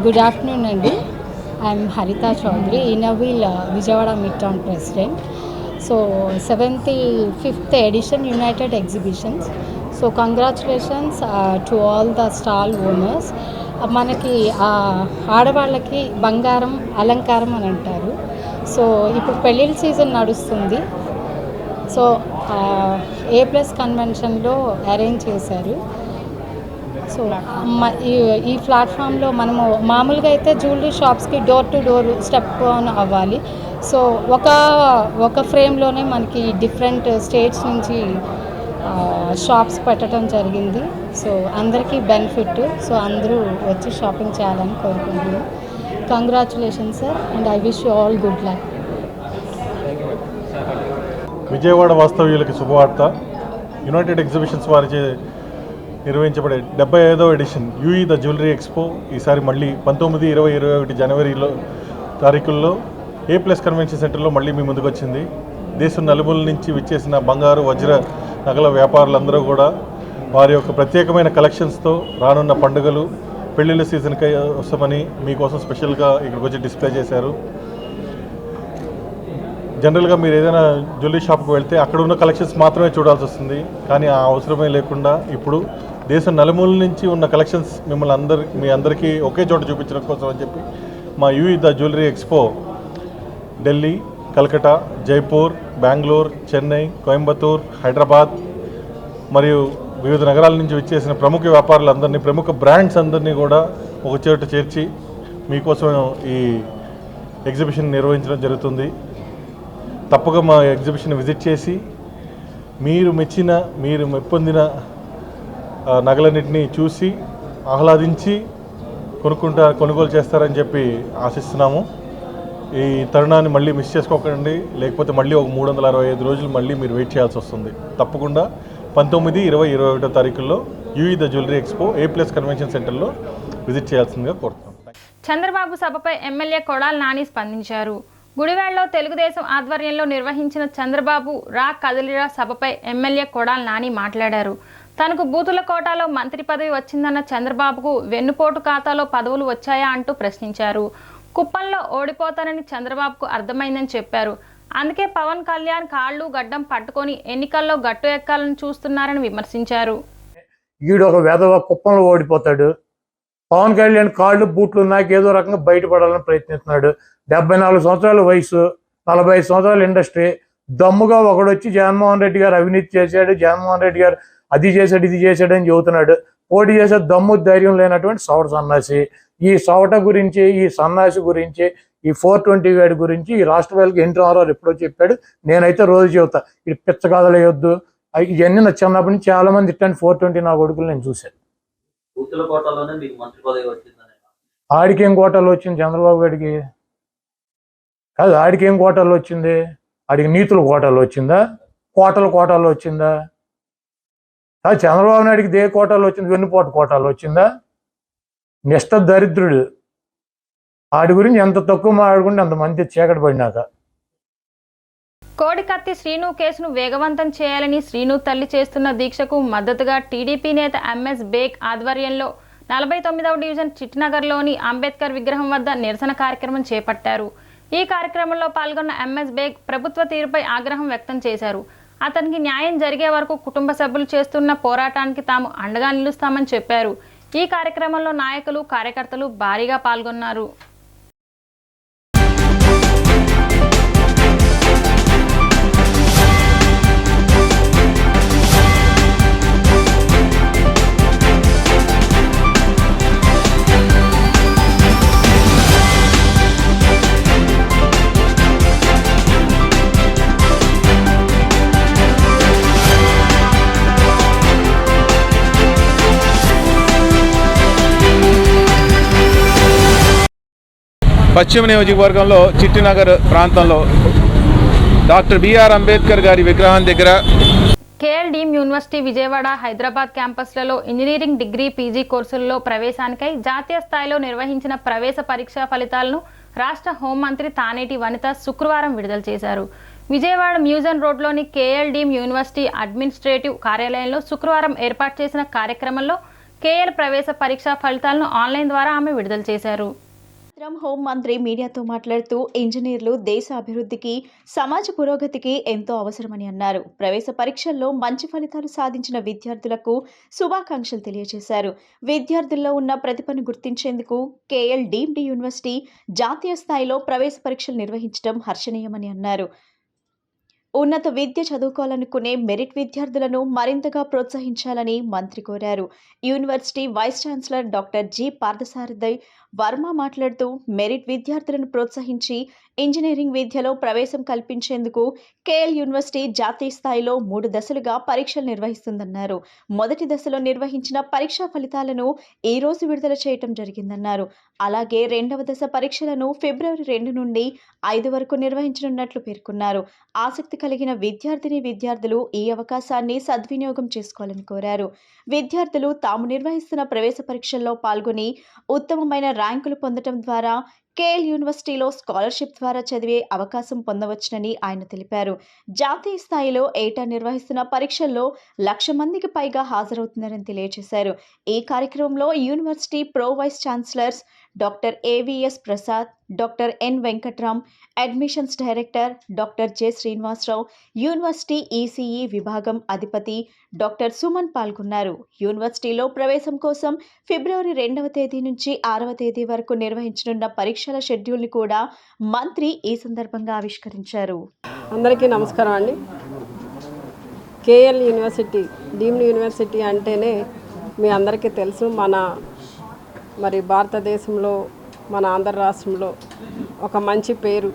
గుడ్ ఆఫ్టర్నూన్ అండి. I'm Haritha Chowdary, inner wheel Vijayawada mid town president. So 75th edition United Exhibitions. So congratulations to all the stall owners. మనకి ఆడవాళ్ళకి బంగారం అలంకారం అని అంటారు. సో ఇప్పుడు పెళ్ళిళ్ళ సీజన్ నడుస్తుంది. సో A+ కన్వెన్షన్లో అరేంజ్ చేశారు. సో ఈ ప్లాట్ఫామ్లో మనము మామూలుగా అయితే జ్యువెలరీ షాప్స్కి door to door step on అవ్వాలి. సో ఒక ఫ్రేమ్లోనే మనకి డిఫరెంట్ స్టేట్స్ నుంచి షాప్స్ పెట్టడం జరిగింది. సో అందరికీ బెనిఫిట్. సో అందరూ వచ్చి షాపింగ్ చేయాలని కోరుకుంటున్నాను. Congratulations sir, and I wish you all good luck. Vijayawada వాస్తవ్యులకి శుభవార్త. యునైటెడ్ ఎగ్జిబిషన్స్ వారిచే నిర్వహించబడే 75వ edition UE the jewellery expo ఈసారి మళ్ళీ 19, 20, 21 జనవరిలో తారీఖుల్లో A+ కన్వెన్షన్ సెంటర్లో మళ్ళీ మీ ముందుకు వచ్చింది. దేశం నలుమూల నుంచి విచ్చేసిన బంగారు, వజ్ర, నగల వ్యాపారులందరూ కూడా వారి యొక్క ప్రత్యేకమైన కలెక్షన్స్తో రానున్న పండుగలు, పెళ్ళిళ్ళ సీజన్కి వస్తామని మీకోసం స్పెషల్గా ఇక్కడికి వచ్చి డిస్ప్లే చేశారు. జనరల్గా మీరు ఏదైనా జ్యువెలరీ షాప్కి వెళ్తే అక్కడ ఉన్న కలెక్షన్స్ మాత్రమే చూడాల్సి వస్తుంది. కానీ ఆ అవసరమే లేకుండా ఇప్పుడు దేశం నలుమూల నుంచి ఉన్న కలెక్షన్స్ మీ అందరికీ ఒకే చోట చూపించడం కోసం అని చెప్పి మా UE the jewellery expo Delhi, Kolkata, Jaipur, Bengaluru, Chennai, Coimbatore, Hyderabad మరియు వివిధ నగరాల నుంచి వచ్చేసిన ప్రముఖ వ్యాపారులందరినీ, ప్రముఖ బ్రాండ్స్ అందరినీ కూడా ఒక చోట చేర్చి మీకోసం ఈ ఎగ్జిబిషన్ నిర్వహించడం జరుగుతుంది. తప్పక మా ఎగ్జిబిషన్ విజిట్ చేసి మీరు మెప్పొందిన నగలన్నింటినీ చూసి ఆహ్లాదించి కొనుగోలు చేస్తారని చెప్పి ఆశిస్తున్నాము. ఈ తరుణాన్ని మళ్ళీ మిస్ చేసుకోకండి, లేకపోతే మళ్ళీ ఒక 365 రోజులు మళ్ళీ మీరు వెయిట్ చేయాల్సి వస్తుంది. తప్పకుండా 19, 20, 21 తారీఖుల్లో UE the jewellery expo A+ convention సెంటర్లో విజిట్ చేయాల్సిందిగా కోరుతున్నాం. చంద్రబాబు సభపై ఎమ్మెల్యే కొడాలి నాని స్పందించారు. గుడివాడలో తెలుగుదేశం ఆధ్వర్యంలో నిర్వహించిన చంద్రబాబు రా కదిలిరా సభపై ఎమ్మెల్యే కొడాలి నాని మాట్లాడారు. తనకు బూతుల కోటాలో మంత్రి పదవి వచ్చిందన్న చంద్రబాబుకు వెన్నుపోటు ఖాతాలో పదవులు వచ్చాయా అంటూ ప్రశ్నించారు. కుప్పంలో ఓడిపోతానని చంద్రబాబుకు అర్థమైందని చెప్పారు. అందుకే పవన్ కళ్యాణ్ కాళ్ళు గడ్డం పట్టుకొని ఎన్నికల్లో గట్టు ఎక్కాలని చూస్తున్నారని విమర్శించారు. ఈడు ఒక వేదవ కుప్పంలో ఓడిపోతాడు. పవన్ కళ్యాణ్ కాళ్ళు బూట్లు నాకు ఏదో రకంగా బయటపడాలని ప్రయత్నిస్తున్నాడు. 74 సంవత్సరాల వయసు, 45 సంవత్సరాల ఇండస్ట్రీ. దమ్ముగా ఒకడు వచ్చి జగన్మోహన్ రెడ్డి గారు అవినీతి చేశాడు, జగన్మోహన్ రెడ్డి గారు అది చేశాడు ఇది చేశాడు అని చెబుతున్నాడు. పోటీ చేసే దమ్ము ధైర్యం లేనటువంటి సౌడ సన్నాసి. ఈ సవట గురించి, ఈ సన్నాసి గురించి, ఈ 420 గాడి గురించి ఈ రాష్ట్ర ప్రజలకు ఎన్టీ రామారావు ఎప్పుడో చెప్పాడు. నేనైతే రోజు చెబుతా, ఇది పిచ్చగాథలు వేయొద్దు. ఇవన్నీ నా చిన్నప్పటి నుంచి చాలా మంది ఇట్లాంటి 420 నా కొడుకులు నేను చూశాను. ఆడికి ఏం కోటాలు వచ్చింది చంద్రబాబు గారికి? కాదు, ఆడికి ఏం కోటాలు వచ్చింది? ఆడికి నీతుల కోటాలు వచ్చిందా? కోటాలు వచ్చిందా? కాదు, చంద్రబాబు నాయుడికి దే కోటాలు వచ్చింది? వెన్నుపోటు కోటాలు వచ్చిందా? నిష్ట దరిద్రుడు. ఆడి గురించి ఎంత తక్కువ మాట్లాడుకుంటే అంతమంది చీకటి పడినాక. కోడికత్తి శ్రీను కేసును వేగవంతం చేయాలని శ్రీను తల్లి చేస్తున్న దీక్షకు మద్దతుగా టీడీపీ నేత ఎంఎస్ బేగ్ ఆధ్వర్యంలో 49వ డివిజన్ చిట్నగర్లోని అంబేద్కర్ విగ్రహం వద్ద నిరసన కార్యక్రమం చేపట్టారు. ఈ కార్యక్రమంలో పాల్గొన్న ఎంఎస్ బేగ్ ప్రభుత్వ తీరుపై ఆగ్రహం వ్యక్తం చేశారు. అతనికి న్యాయం జరిగే వరకు కుటుంబ సభ్యులు చేస్తున్న పోరాటానికి తాము అండగా నిలుస్తామని చెప్పారు. ఈ కార్యక్రమంలో నాయకులు, కార్యకర్తలు భారీగా పాల్గొన్నారు. పశ్చిమ నియోజకవర్గంలో చిట్టినగర్ ప్రాంతంలో డాక్టర్ బిఆర్ అంబేద్కర్ గారి విగ్రహం దగ్గర KL deemed university Vijayawada, Hyderabad క్యాంపస్లలో ఇంజనీరింగ్ డిగ్రీ, పీజీ కోర్సుల్లో ప్రవేశానికై జాతీయ స్థాయిలో నిర్వహించిన ప్రవేశ పరీక్షా ఫలితాలను రాష్ట్ర హోంమంత్రి తానేటి వనిత శుక్రవారం విడుదల చేశారు. విజయవాడ మ్యూజియం రోడ్లోని కేఎల్ డీమ్ యూనివర్సిటీ అడ్మినిస్ట్రేటివ్ కార్యాలయంలో శుక్రవారం ఏర్పాటు చేసిన కార్యక్రమంలో కేఎల్ ప్రవేశ పరీక్షా ఫలితాలను ఆన్లైన్ ద్వారా ఆమె విడుదల చేశారు. హోం మంత్రి మీడియాతో మాట్లాడుతూ ఇంజనీర్లు దేశ అభివృద్ధికి, సమాజ పురోగతికి ఎంతో అవసరమని అన్నారు. ప్రవేశ పరీక్షల్లో మంచి ఫలితాలు సాధించిన విద్యార్థులకు శుభాకాంక్షలు తెలియజేశారు. విద్యార్థుల్లో ఉన్న ప్రతిభను గుర్తించేందుకు కేఎల్ డీమ్డ్ యూనివర్సిటీ జాతీయ స్థాయిలో ప్రవేశ పరీక్షలు నిర్వహించడం హర్షణీయమని అన్నారు. ఉన్నత విద్య చదువుకోవాలనుకునే మెరిట్ విద్యార్థులను మరింతగా ప్రోత్సహించాలని మంత్రి కోరారు. University vice chancellor doctor G Parthasarathi Varma మాట్లాడుతూ మెరిట్ విద్యార్థులను ప్రోత్సహించి ఇంజనీరింగ్ విద్యలో ప్రవేశం కల్పించేందుకు కేఎల్ యూనివర్సిటీ జాతీయ స్థాయిలో 3 దశలుగా పరీక్షలు నిర్వహిస్తుందన్నారు. మొదటి దశలో నిర్వహించిన పరీక్షా ఫలితాలను ఈ రోజు విడుదల చేయడం జరిగిందన్నారు. అలాగే రెండవ దశ పరీక్షలను ఫిబ్రవరి 2 నుండి 5 వరకు నిర్వహించనున్నట్లు పేర్కొన్నారు. ఆసక్తి కలిగిన విద్యార్థులు ఈ అవకాశాన్ని సద్వినియోగం చేసుకోవాలని కోరారు. విద్యార్థులు తాము నిర్వహిస్తున్న ప్రవేశ పరీక్షల్లో పాల్గొని ఉత్తమమైన ర్యాంకులు పొందడం ద్వారా కేఎల్ యూనివర్సిటీలో స్కాలర్షిప్ ద్వారా చదివే అవకాశం పొందవచ్చునని ఆయన తెలిపారు. జాతీయ స్థాయిలో ఏటా నిర్వహిస్తున్న పరీక్షల్లో 1,00,000 మందికి పైగా హాజరవుతున్నారని తెలియజేశారు. ఈ కార్యక్రమంలో university pro vice chancellors doctor AVS Prasad, doctor N Venkatram, admissions director doctor J Srinivasa Rao, university ECE విభాగం అధిపతి డాక్టర్ సుమన్ పాల్గొన్నారు. యూనివర్సిటీలో ప్రవేశం కోసం ఫిబ్రవరి 2వ తేదీ నుంచి 6వ తేదీ వరకు నిర్వహించనున్న పరీక్షల షెడ్యూల్ని కూడా మంత్రి ఈ సందర్భంగా ఆవిష్కరించారు. అందరికీ నమస్కారం అండి. కేఎల్ యూనివర్సిటీ డీమ్డ్ యూనివర్సిటీ అంటేనే మీ అందరికీ తెలుసు, మరి భారతదేశంలో మన ఆంధ్ర రాష్ట్రంలో ఒక మంచి పేరు,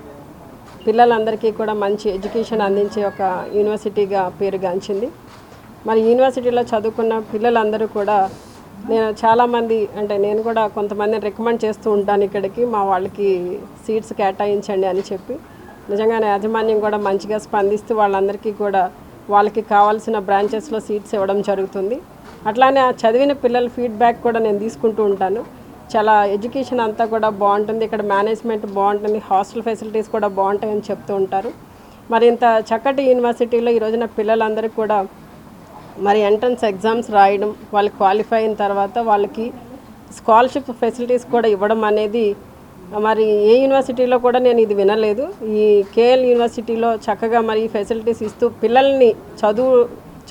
పిల్లలందరికీ కూడా మంచి ఎడ్యుకేషన్ అందించే ఒక యూనివర్సిటీగా పేరుగాంచింది. మరి యూనివర్సిటీలో చదువుకున్న పిల్లలందరూ కూడా చాలామంది, అంటే నేను కూడా కొంతమందిని రికమెండ్ చేస్తూ ఉంటాను ఇక్కడికి, మా వాళ్ళకి సీట్స్ కేటాయించండి అని చెప్పి. నిజంగానే యాజమాన్యం కూడా మంచిగా స్పందిస్తూ వాళ్ళందరికీ కూడా వాళ్ళకి కావాల్సిన బ్రాంచెస్లో సీట్స్ ఇవ్వడం జరుగుతుంది. అట్లానే ఆ చదివిన పిల్లల ఫీడ్బ్యాక్ కూడా నేను తీసుకుంటూ ఉంటాను. చాలా ఎడ్యుకేషన్ అంతా కూడా బాగుంటుంది, ఇక్కడ మేనేజ్మెంట్ బాగుంటుంది, హాస్టల్ ఫెసిలిటీస్ కూడా బాగుంటాయని చెప్తూ ఉంటారు. మరి ఇంత చక్కటి యూనివర్సిటీలో ఈ రోజున పిల్లలందరూ కూడా మరి ఎంట్రన్స్ ఎగ్జామ్స్ రాయడం, వాళ్ళు క్వాలిఫై అయిన తర్వాత వాళ్ళకి స్కాలర్షిప్ ఫెసిలిటీస్ కూడా ఇవ్వడం అనేది మరి ఏ యూనివర్సిటీలో కూడా నేను ఇది వినలేదు. ఈ కేఎల్ యూనివర్సిటీలో చక్కగా మరి ఫెసిలిటీస్ ఇస్తూ పిల్లల్ని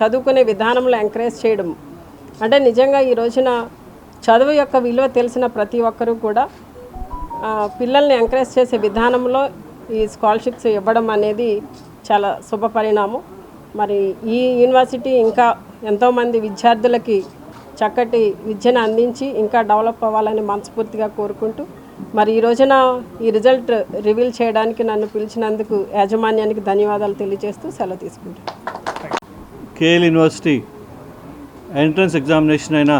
చదువుకునే విధానంలో ఎంకరేజ్ చేయడం అంటే నిజంగా ఈ రోజున చదువు యొక్క విలువ తెలిసిన ప్రతి ఒక్కరూ కూడా పిల్లల్ని ఎంకరేజ్ చేసే విధానంలో ఈ స్కాలర్షిప్స్ ఇవ్వడం అనేది చాలా శుభ పరిణామం. మరి ఈ యూనివర్సిటీ ఇంకా ఎంతోమంది విద్యార్థులకి చక్కటి విద్యను అందించి ఇంకా డెవలప్ అవ్వాలని మనస్ఫూర్తిగా కోరుకుంటూ మరి ఈ రోజున ఈ రిజల్ట్ రివీల్ చేయడానికి నన్ను పిలిచినందుకు యాజమాన్యానికి ధన్యవాదాలు తెలియజేస్తూ సెలవు తీసుకుంటాను. కేఎల్ యూనివర్సిటీ ఎంట్రన్స్ ఎగ్జామినేషన్ అయిన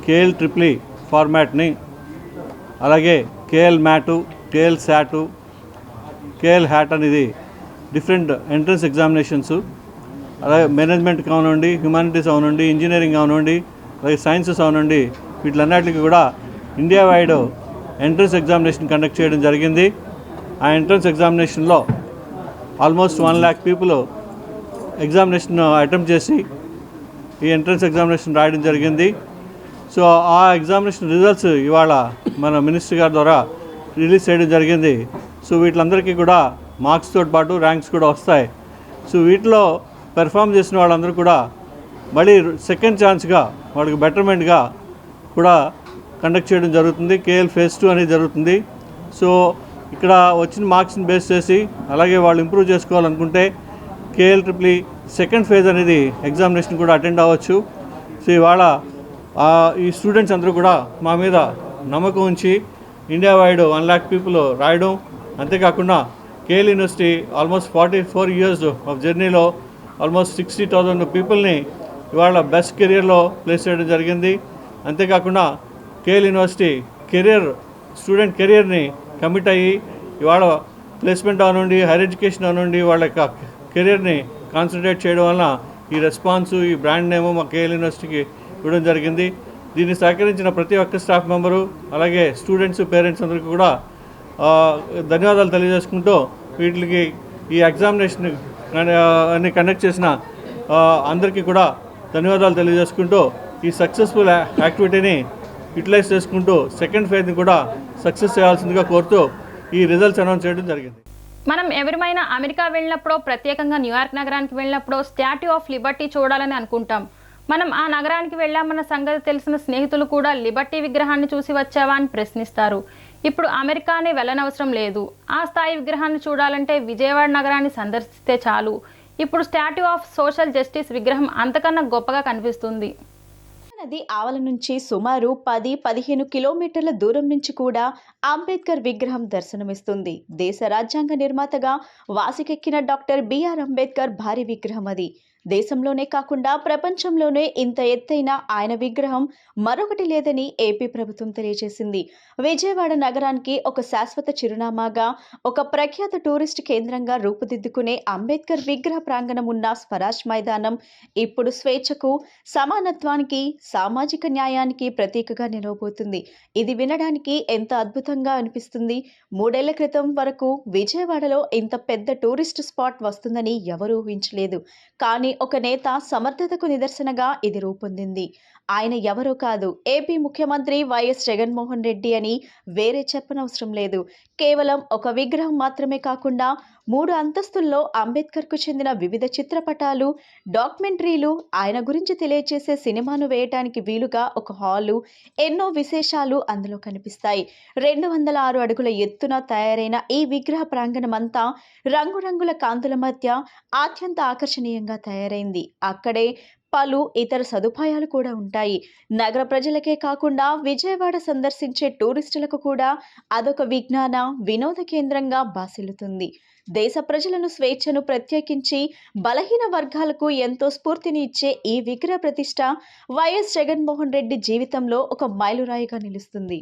కేఎల్ ట్రిప్లీ ఫార్మాట్ని, అలాగే KL MAT, KL SAT, KL HAT అనేది డిఫరెంట్ ఎంట్రన్స్ ఎగ్జామినేషన్స్, అలాగే మేనేజ్మెంట్ అవనండి, హ్యుమానిటీస్ అవనండి, ఇంజనీరింగ్ అవనండి, అలాగే సైన్సెస్ అవనండి, వీటిలన్నిటికీ కూడా India wide entrance examination conduct చేయడం జరిగింది. ఆ ఎంట్రన్స్ ఎగ్జామినేషన్లో almost 1 lakh people examination attempt చేసి ఈ ఎంట్రన్స్ ఎగ్జామినేషన్ రాయడం జరిగింది. సో ఆ ఎగ్జామినేషన్ రిజల్ట్స్ ఇవాళ మన మినిస్టర్ గారి ద్వారా రిలీజ్ చేయడం జరిగింది. సో వీటిలందరికీ కూడా మార్క్స్తో పాటు ర్యాంక్స్ కూడా వస్తాయి. సో వీటిలో పెర్ఫామ్ చేసిన వాళ్ళందరూ కూడా మళ్ళీ సెకండ్ ఛాన్స్గా వాళ్ళకి బెటర్మెంట్గా కూడా కండక్ట్ చేయడం జరుగుతుంది. కేఎల్ ఫేజ్ 2 అనేది జరుగుతుంది. సో ఇక్కడ వచ్చిన మార్క్స్ని బేస్ చేసి అలాగే వాళ్ళు ఇంప్రూవ్ చేసుకోవాలనుకుంటే కేఎల్ ట్రిప్లీ సెకండ్ ఫేజ్ అనేది ఎగ్జామినేషన్ కూడా అటెండ్ అవ్వచ్చు. సో ఇవాళ ఈ స్టూడెంట్స్ అందరూ కూడా మా మీద నమ్మకం ఉంచి ఇండియా వైడ్ 1 lakh పీపుల్ రాయడం, అంతేకాకుండా KL university almost 44 years of జర్నీలో ఆల్మోస్ట్ 60,000 పీపుల్ని ఇవాళ బెస్ట్ కెరియర్లో ప్లేస్ చేయడం జరిగింది. అంతేకాకుండా కేఎల్ యూనివర్సిటీ స్టూడెంట్ కెరియర్ని కమిట్ అయ్యి ఇవాళ ప్లేస్మెంట్ అవనండి, హైయర్ ఎడ్యుకేషన్ అవనండి, వాళ్ళ యొక్క కెరియర్ని కాన్సన్ట్రేట్ చేయడం వలన ఈ రెస్పాన్సు, ఈ బ్రాండ్ నేము మా కేఎల్ యూనివర్సిటీకి ఇవ్వడం జరిగింది. దీన్ని సహకరించిన ప్రతి ఒక్క స్టాఫ్ మెంబరు, అలాగే స్టూడెంట్స్, పేరెంట్స్ అందరికీ కూడా ధన్యవాదాలు తెలియజేసుకుంటూ వీటికి ఈ ఎగ్జామినేషన్ అన్ని కండక్ట్ చేసిన అందరికీ కూడా ధన్యవాదాలు తెలియజేసుకుంటూ ఈ సక్సెస్ఫుల్ యాక్టివిటీని యూటిలైజ్ చేసుకుంటూ సెకండ్ ఫేజ్ని కూడా సక్సెస్ చేయాల్సిందిగా కోరుతూ ఈ రిజల్ట్స్ అనౌన్స్ చేయడం జరిగింది. మనం ఎవరిమైనా అమెరికా వెళ్ళినప్పుడో, ప్రత్యేకంగా న్యూయార్క్ నగరానికి వెళ్ళినప్పుడో స్టాట్యూ ఆఫ్ లిబర్టీ చూడాలని అనుకుంటాం. మనం ఆ నగరానికి వెళ్ళామన్న సంగతి తెలిసిన స్నేహితులు కూడా లిబర్టీ విగ్రహాన్ని చూసి వచ్చావా అని ప్రశ్నిస్తారు. ఇప్పుడు అమెరికానే వెళ్ళనవసరం లేదు. ఆ స్థాయి విగ్రహాన్ని చూడాలంటే విజయవాడ నగరాన్ని సందర్శిస్తే చాలు. ఇప్పుడు స్టాట్యూ ఆఫ్ సోషల్ జస్టిస్ విగ్రహం అంతకన్నా గొప్పగా కనిపిస్తుంది. నది ఆవల నుంచి సుమారు 10-15 కిలోమీటర్ల దూరం నుంచి కూడా అంబేద్కర్ విగ్రహం దర్శనమిస్తుంది. దేశ రాజ్యాంగ నిర్మాతగా వాసికెక్కిన డాక్టర్ బిఆర్ అంబేద్కర్ భారీ విగ్రహం అది. దేశంలోనే కాకుండా ప్రపంచంలోనే ఇంత ఎత్తైన ఆయన విగ్రహం మరొకటి లేదని ఏపీ ప్రభుత్వం తెలియజేసింది. విజయవాడ నగరానికి ఒక శాశ్వత చిరునామాగా, ఒక ప్రఖ్యాత టూరిస్ట్ కేంద్రంగా రూపుదిద్దుకునే అంబేద్కర్ విగ్రహ ప్రాంగణం ఉన్న స్వరాజ్ మైదానం ఇప్పుడు స్వేచ్ఛకు, సమానత్వానికి, సామాజిక న్యాయానికి ప్రతీకగా నిలవబోతుంది. ఇది వినడానికి ఎంత అద్భుతంగా అనిపిస్తుంది. 3 ఏళ్ల క్రితం వరకు విజయవాడలో ఇంత పెద్ద టూరిస్ట్ స్పాట్ వస్తుందని ఎవరూ ఊహించలేదు. కానీ ఒక నేత సమర్థతకు నిదర్శనగా ఇది రూపొందింది. ఆయన ఎవరో కాదు, ఏపీ ముఖ్యమంత్రి వైఎస్ జగన్మోహన్ రెడ్డి అని వేరే చెప్పనవసరం లేదు. కేవలం ఒక విగ్రహం మాత్రమే కాకుండా 3 అంతస్తుల్లో అంబేద్కర్కు చెందిన వివిధ చిత్రపటాలు, డాక్యుమెంటరీలు, ఆయన గురించి తెలియజేసే సినిమాను వేయటానికి వీలుగా ఒక హాలు, ఎన్నో విశేషాలు అందులో కనిపిస్తాయి. 206 అడుగుల ఎత్తున తయారైన ఈ విగ్రహ ప్రాంగణమంతా రంగురంగుల కాంతుల మధ్య అత్యంత ఆకర్షణీయంగా తయారైంది. అక్కడే పలు ఇతర సదుపాయాలు కూడా ఉంటాయి. నగర ప్రజలకే కాకుండా విజయవాడ సందర్శించే టూరిస్టులకు కూడా అదొక విజ్ఞాన, వినోద కేంద్రంగా బాసిల్లుతుంది. దేశ ప్రజలను, స్వేచ్ఛను, ప్రత్యేకించి బలహీన వర్గాలకు ఎంతో స్ఫూర్తిని ఇచ్చే ఈ విగ్రహ ప్రతిష్ట వైఎస్ జగన్మోహన్ రెడ్డి జీవితంలో ఒక మైలురాయిగా నిలుస్తుంది.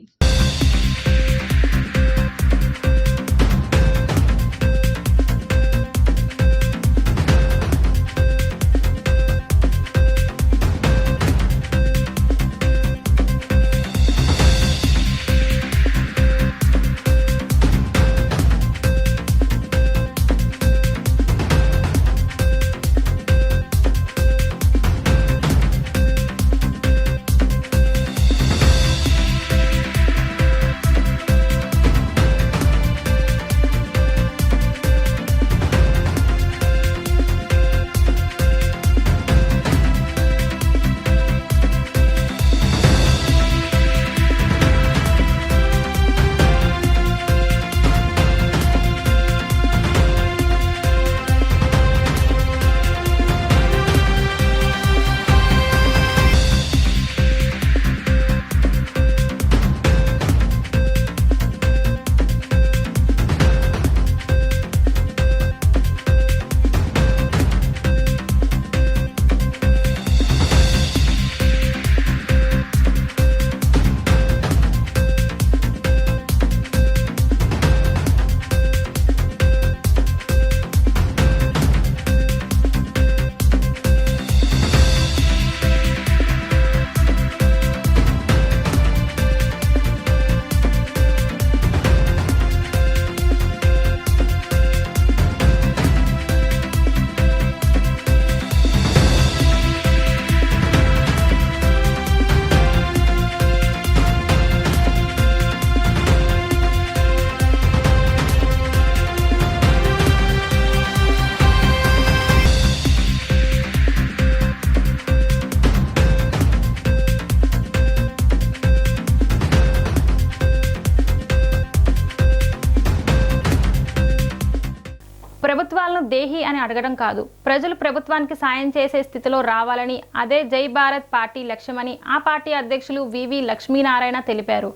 దేహి అని అడగడం కాదు, ప్రజలు ప్రభుత్వానికి సాయం చేసే స్థితిలో రావాలని, అదే జై భారత్ పార్టీ లక్ష్యమని ఆ పార్టీ అధ్యక్షులు వివి లక్ష్మీనారాయణ తెలిపారు.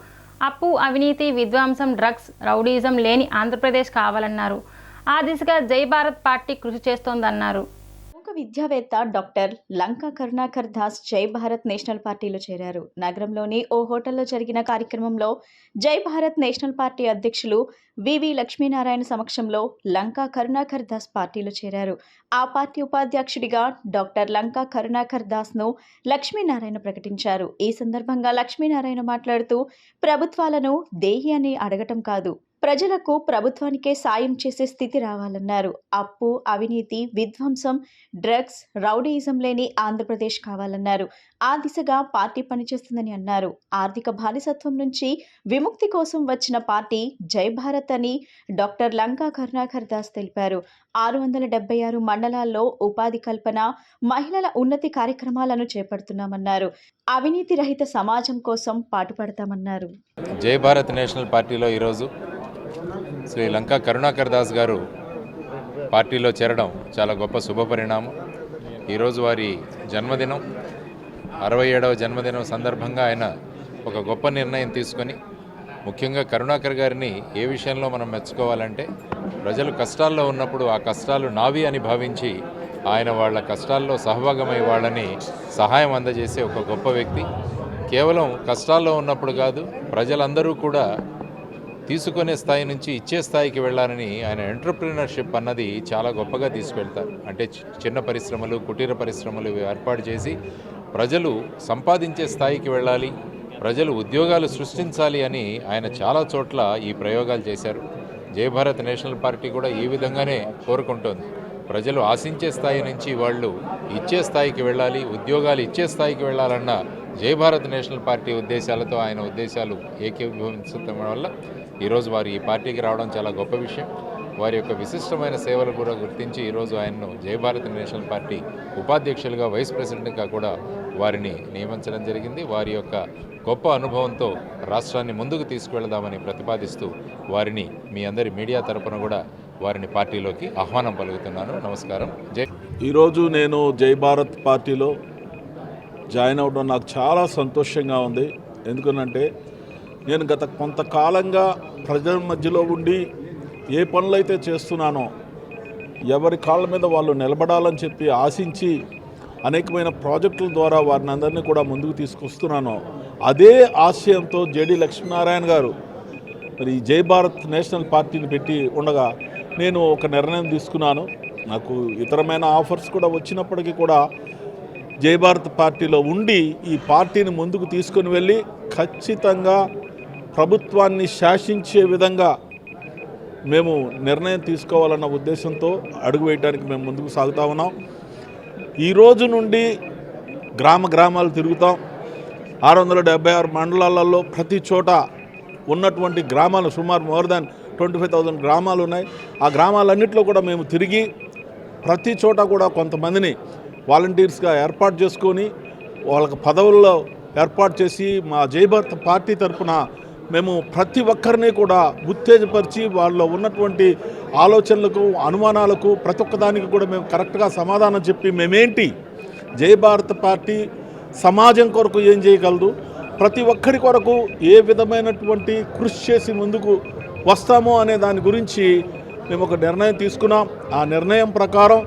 అప్పు, అవినీతి, విధ్వంసం, డ్రగ్స్, రౌడీజం లేని ఆంధ్రప్రదేశ్ కావాలన్నారు. ఆ దిశగా జై భారత్ పార్టీ కృషి చేస్తోందన్నారు. విద్యావేత్త డాక్టర్ లంకా కరుణాకర్ దాస్ జై భారత్ నేషనల్ పార్టీలో చేరారు. నగరంలోని ఓ హోటల్లో జరిగిన కార్యక్రమంలో జై భారత్ నేషనల్ పార్టీ అధ్యక్షులు వివి లక్ష్మీనారాయణ సమక్షంలో లంకా కరుణాకర్ దాస్ పార్టీలో చేరారు. ఆ పార్టీ ఉపాధ్యక్షుడిగా డాక్టర్ లంకా కరుణాకర్ దాస్ను లక్ష్మీనారాయణ ప్రకటించారు. ఈ సందర్భంగా లక్ష్మీనారాయణ మాట్లాడుతూ, ప్రభుత్వాలను దేహి అని అడగటం కాదు, ప్రజలకు ప్రభుత్వానికే సాయం చేసే స్థితి రావాలన్నారు. అప్పు, అవినీతి, విధ్వంసం, డ్రగ్స్, రౌడీయిజం లేని ఆంధ్రప్రదేశ్ కావాలన్నారు. ఆ దిశగా పార్టీ పనిచేస్తుందని అన్నారు. ఆర్థిక బానిసత్వం నుంచి విముక్తి కోసం వచ్చిన పార్టీ జై భారత్ అని డాక్టర్ లంకా కరుణాకర్ దాస్ తెలిపారు. 676 మండలాల్లో ఉపాధి కల్పన, మహిళల ఉన్నతి కార్యక్రమాలను చేపడుతున్నామన్నారు. అవినీతి రహిత సమాజం కోసం పాటుపడతామన్నారు. జై భారత్ నేషనల్ పార్టీలో ఈరోజు శ్రీ లంకా కరుణాకర్ దాస్ గారు పార్టీలో చేరడం చాలా గొప్ప శుభపరిణామం. ఈరోజు వారి జన్మదినం, 67వ జన్మదినం సందర్భంగా ఆయన ఒక గొప్ప నిర్ణయం తీసుకొని, ముఖ్యంగా కరుణాకర్ గారిని ఏ విషయంలో మనం మెచ్చుకోవాలంటే, ప్రజలు కష్టాల్లో ఉన్నప్పుడు ఆ కష్టాలు నావి అని భావించి ఆయన వాళ్ళ కష్టాల్లో సహభాగమై వాళ్ళని సహాయం అందజేసే ఒక గొప్ప వ్యక్తి. కేవలం కష్టాల్లో ఉన్నప్పుడు కాదు, ప్రజలందరూ కూడా తీసుకునే స్థాయి నుంచి ఇచ్చే స్థాయికి వెళ్ళాలని ఆయన ఎంటర్‌ప్రెన్యూర్‌షిప్ అన్నది చాలా గొప్పగా తీసుకెళ్తారు. అంటే చిన్న పరిశ్రమలు, కుటీర పరిశ్రమలు ఏర్పాటు చేసి ప్రజలు సంపాదించే స్థాయికి వెళ్ళాలి, ప్రజలు ఉద్యోగాలు సృష్టించాలి అని ఆయన చాలా చోట్ల ఈ ప్రయోగాలు చేశారు. జై భారత్ నేషనల్ పార్టీ కూడా ఈ విధంగానే కోరుకుంటోంది. ప్రజలు ఆశించే స్థాయి నుంచి వాళ్ళు ఇచ్చే స్థాయికి వెళ్ళాలి, ఉద్యోగాలు ఇచ్చే స్థాయికి వెళ్ళాలన్న జై భారత్ నేషనల్ పార్టీ ఉద్దేశాలతో ఆయన ఉద్దేశాలు ఏకీభవించడం వల్ల ఈరోజు వారు ఈ పార్టీకి రావడం చాలా గొప్ప విషయం. వారి యొక్క విశిష్టమైన సేవలు కూడా గుర్తించి ఈరోజు ఆయన్ను జై భారత్ నేషనల్ పార్టీ ఉపాధ్యక్షులుగా, వైస్ ప్రెసిడెంట్గా కూడా వారిని నియమించడం జరిగింది. వారి యొక్క గొప్ప అనుభవంతో రాష్ట్రాన్ని ముందుకు తీసుకువెళదామని ప్రతిపాదిస్తూ వారిని మీ అందరి మీడియా తరపున కూడా వారిని పార్టీలోకి ఆహ్వానం పలుకుతున్నాను. నమస్కారం. ఈరోజు నేను జై భారత్ పార్టీలో జాయిన్ అవ్వడం నాకు చాలా సంతోషంగా ఉంది. ఎందుకనంటే నేను గత కొంతకాలంగా ప్రజల మధ్యలో ఉండి ఏ పనులైతే చేస్తున్నానో, ఎవరి కాళ్ళ మీద వాళ్ళు నిలబడాలని చెప్పి ఆశించి అనేకమైన ప్రాజెక్టుల ద్వారా వారిని అందరినీ కూడా ముందుకు తీసుకొస్తున్నానో, అదే ఆశయంతో జేడి లక్ష్మీనారాయణ గారు మరి జై భారత్ నేషనల్ పార్టీని పెట్టి ఉండగా నేను ఒక నిర్ణయం తీసుకున్నాను. నాకు ఇతరమైన ఆఫర్స్ కూడా వచ్చినప్పటికీ కూడా జై భారత్ పార్టీలో ఉండి ఈ పార్టీని ముందుకు తీసుకొని వెళ్ళి ఖచ్చితంగా ప్రభుత్వాన్ని శాసించే విధంగా మేము నిర్ణయం తీసుకోవాలన్న ఉద్దేశంతో అడుగు వేయడానికి మేము ముందుకు సాగుతా ఉన్నాం. ఈ రోజు నుండి గ్రామాలు తిరుగుతాం. 676 మండలాలలో ప్రతి చోట ఉన్నటువంటి గ్రామాలు సుమారు మోర్ దాన్ 25,000 గ్రామాలు ఉన్నాయి. ఆ గ్రామాలన్నింటిలో కూడా మేము తిరిగి ప్రతి చోట కూడా కొంతమందిని వాలంటీర్స్గా ఏర్పాటు చేసుకొని వాళ్ళకి పదవుల్లో ఏర్పాటు చేసి మా జై భారత్ పార్టీ తరఫున మేము ప్రతి ఒక్కరిని కూడా ఉత్తేజపరిచి వాళ్ళలో ఉన్నటువంటి ఆలోచనలకు, అనుమానాలకు ప్రతి ఒక్కదానికి కూడా మేము కరెక్ట్గా సమాధానం చెప్పి మేమేంటి, జై భారత్ పార్టీ సమాజం కొరకు ఏం చేయగలదు, ప్రతి ఒక్కరి కొరకు ఏ విధమైనటువంటి కృషి చేసి ముందుకు వస్తామో అనే దాని గురించి మేము ఒక నిర్ణయం తీసుకున్నాం. ఆ నిర్ణయం ప్రకారం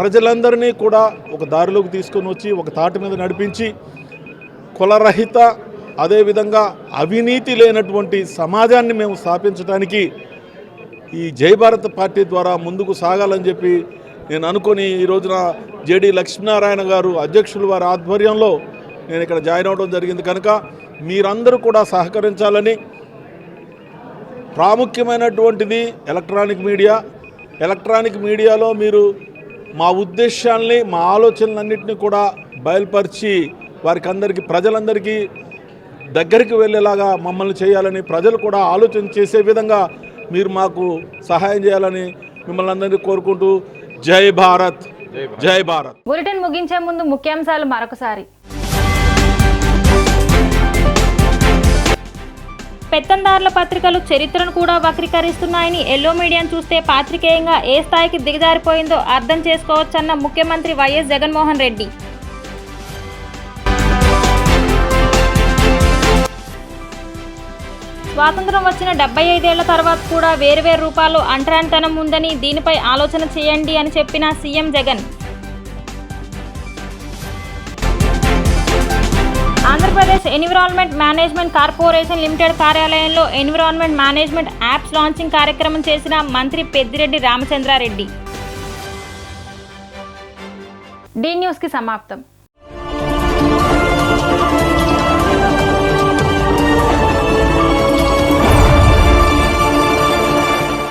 ప్రజలందరినీ కూడా ఒక దారిలోకి తీసుకొని వచ్చి ఒక తాటి మీద నడిపించి కులరహిత, అదేవిధంగా అవినీతి లేనటువంటి సమాజాన్ని మేము స్థాపించడానికి ఈ జై భారత్ పార్టీ ద్వారా ముందుకు సాగాలని చెప్పి నేను అనుకొని ఈ రోజున జేడి లక్ష్మీనారాయణ గారు అధ్యక్షుల వారి ఆధ్వర్యంలో నేను ఇక్కడ జాయిన్ అవ్వడం జరిగింది. కనుక మీరందరూ కూడా సహకరించాలని, ప్రాముఖ్యమైనటువంటిది ఎలక్ట్రానిక్ మీడియాలో మీరు మా ఉద్దేశాల్ని, మా ఆలోచనలన్నింటినీ కూడా బయలుపరిచి వారికి అందరికీ, ప్రజలందరికీ దగ్గరికి వెళ్ళేలాగా మమ్మల్ని చేయాలని, ప్రజలు కూడా ఆలోచన చేసే విధంగా మీరు మాకు సహాయం చేయాలని మిమ్మల్ని అందరినీ కోరుకుంటూ జై భారత్, జై భారత్. బులెటిన్ ముగించే ముందు ముఖ్యాంశాలు మరొకసారి. పెత్తందారుల పత్రికలు చరిత్రను కూడా వక్రీకరిస్తున్నాయని ఎల్లో మీడియాను చూస్తే పాత్రికేయంగా ఏ స్థాయికి దిగజారిపోయిందో అర్థం చేసుకోవచ్చన్న ముఖ్యమంత్రి వైఎస్ జగన్మోహన్ రెడ్డి. స్వాతంత్రం వచ్చిన 75 ఏళ్ల తర్వాత కూడా వేర్వేరు రూపాల్లో అంటరానితనం ఉందని, దీనిపై ఆలోచన చేయండి అని చెప్పిన CM Jagan. Andhra Pradesh environment management corporation limited కార్యాలయంలో ఎన్విరాన్మెంట్ మేనేజ్మెంట్ యాప్స్ లాంచింగ్ కార్యక్రమం చేసిన మంత్రి పెద్దిరెడ్డి రామచంద్రారెడ్డి. డి న్యూస్కి సమాప్తం.